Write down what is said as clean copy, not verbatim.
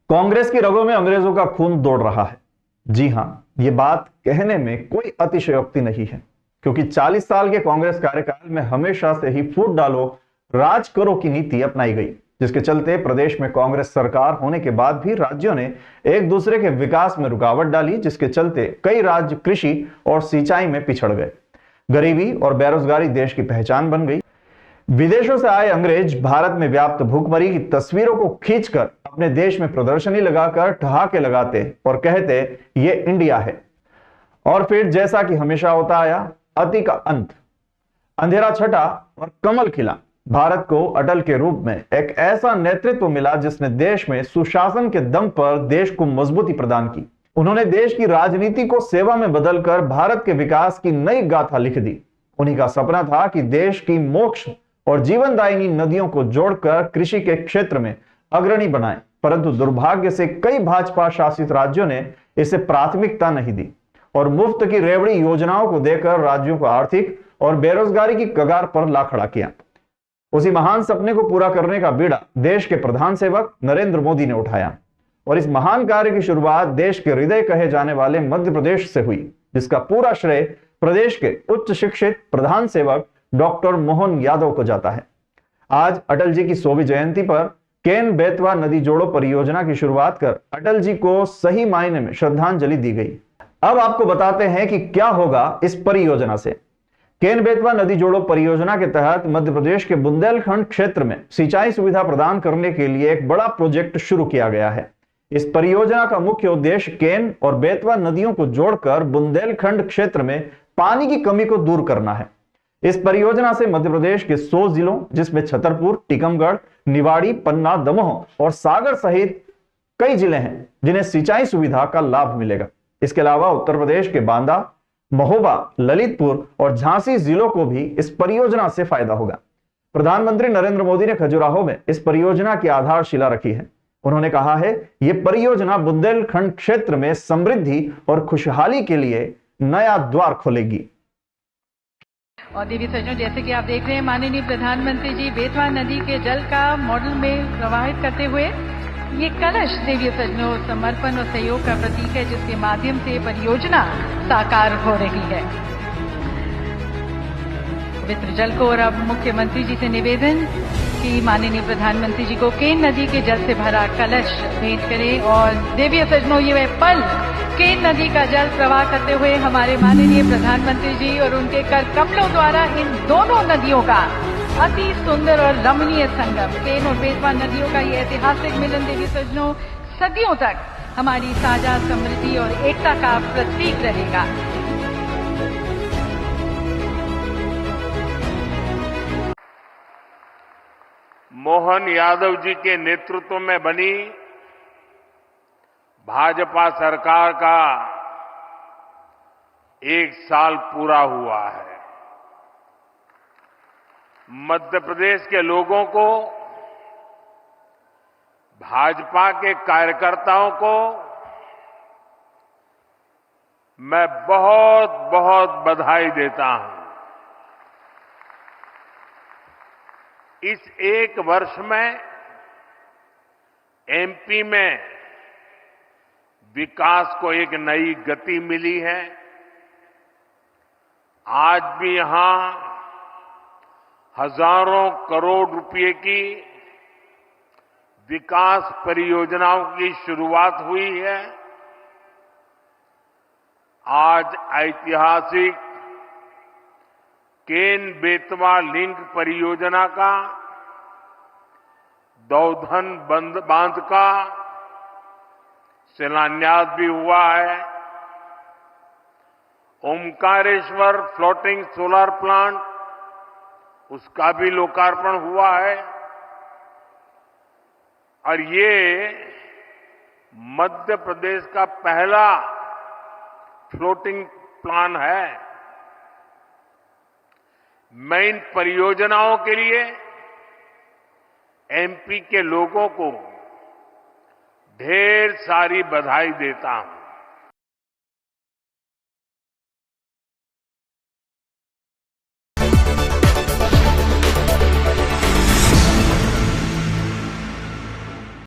कांग्रेस की रगों में अंग्रेजों का खून दौड़ रहा है। जी हां, यह बात कहने में कोई अतिशयोक्ति नहीं है, क्योंकि 40 साल के कांग्रेस कार्यकाल में हमेशा से ही फूट डालो राज करो की नीति अपनाई गई, जिसके चलते प्रदेश में कांग्रेस सरकार होने के बाद भी राज्यों ने एक दूसरे के विकास में रुकावट डाली, जिसके चलते कई राज्य कृषि और सिंचाई में पिछड़ गए। गरीबी और बेरोजगारी देश की पहचान बन गई। विदेशों से आए अंग्रेज भारत में व्याप्त भूखमरी की तस्वीरों को खींचकर अपने देश में प्रदर्शनी लगाकर ठहाके लगाते और कहते ये इंडिया है। और फिर जैसा कि हमेशा होता आया, अति का अंत, अंधेरा छटा और कमल खिला। भारत को अटल के रूप में एक ऐसा नेतृत्व मिला जिसने देश में सुशासन के दम पर देश को मजबूती प्रदान की। उन्होंने देश की राजनीति को सेवा में बदलकर भारत के विकास की नई गाथा लिख दी। उन्हीं का सपना था कि देश की मोक्ष और जीवनदायिनी नदियों को जोड़कर कृषि के क्षेत्र में अग्रणी बनाएं, परंतु दुर्भाग्य से कई भाजपा शासित राज्यों ने इसे प्राथमिकता नहीं दी और मुफ्त की रेवड़ी योजनाओं को देकर राज्यों को आर्थिक और बेरोजगारी की कगार पर ला खड़ा किया। उसी महान सपने को पूरा करने का बीड़ा देश के प्रधान सेवक नरेंद्र मोदी ने उठाया और इस महान कार्य की शुरुआत देश के हृदय कहे जाने वाले मध्य प्रदेश से हुई, जिसका पूरा श्रेय प्रदेश के उच्च शिक्षित प्रधान सेवक डॉक्टर मोहन यादव को जाता है। आज अटल जी की 100वीं जयंती पर केन बेतवा नदी जोड़ो परियोजना की शुरुआत कर अटल जी को सही मायने में श्रद्धांजलि दी गई। अब आपको बताते हैं कि क्या होगा इस परियोजना से। केन बेतवा नदी जोड़ो परियोजना के तहत मध्य प्रदेश के बुंदेलखंड क्षेत्र में सिंचाई सुविधा प्रदान करने के लिए एक बड़ा प्रोजेक्ट शुरू किया गया है। इस परियोजना का मुख्य उद्देश्य केन और बेतवा नदियों को जोड़कर बुंदेलखंड क्षेत्र में पानी की कमी को दूर करना है। इस परियोजना से मध्य प्रदेश के 100 जिलों, जिसमें छतरपुर, टीकमगढ़, निवाड़ी, पन्ना, दमोह और सागर सहित कई जिले हैं, जिन्हें सिंचाई सुविधा का लाभ मिलेगा। इसके अलावा उत्तर प्रदेश के बांदा, महोबा, ललितपुर और झांसी जिलों को भी इस परियोजना से फायदा होगा। प्रधानमंत्री नरेंद्र मोदी ने खजुराहो में इस परियोजना की आधारशिला रखी है। उन्होंने कहा है, यह परियोजना बुंदेलखंड क्षेत्र में समृद्धि और खुशहाली के लिए नया द्वार खोलेगी। और देवी सज्जनों, जैसे कि आप देख रहे हैं, माननीय प्रधानमंत्री जी बेतवा नदी के जल का मॉडल में प्रवाहित करते हुए ये कलश देवी सज्जनों समर्पण और सहयोग का प्रतीक है, जिसके माध्यम से परियोजना साकार हो रही है। पवित्र जल को और अब मुख्यमंत्री जी से निवेदन कि माननीय प्रधानमंत्री जी को केन नदी के जल से भरा कलश भेंट करें। और देवी सज्जनों, ये वह पल केन नदी का जल प्रवाह करते हुए हमारे माननीय प्रधानमंत्री जी और उनके कर कमलों द्वारा इन दोनों नदियों का अति सुंदर और रमणीय संगम, केन और बेतवा नदियों का ये ऐतिहासिक मिलन देवी सज्जनों सदियों तक हमारी साझा समृद्धि और एकता का प्रतीक रहेगा। मोहन यादव जी के नेतृत्व में बनी भाजपा सरकार का 1 साल पूरा हुआ है। मध्य प्रदेश के लोगों को, भाजपा के कार्यकर्ताओं को मैं बहुत बहुत बधाई देता हूं। इस 1 वर्ष में एमपी में विकास को एक नई गति मिली है। आज भी यहां हजारों करोड़ रुपए की विकास परियोजनाओं की शुरुआत हुई है। आज ऐतिहासिक केन बेतवा लिंक परियोजना का, दौधन बांध का शिलान्यास भी हुआ है। ओमकारेश्वर फ्लोटिंग सोलर प्लांट, उसका भी लोकार्पण हुआ है। और ये मध्य प्रदेश का पहला फ्लोटिंग प्लान है। मैं इन परियोजनाओं के लिए एमपी के लोगों को ढेर सारी बधाई देता हूं।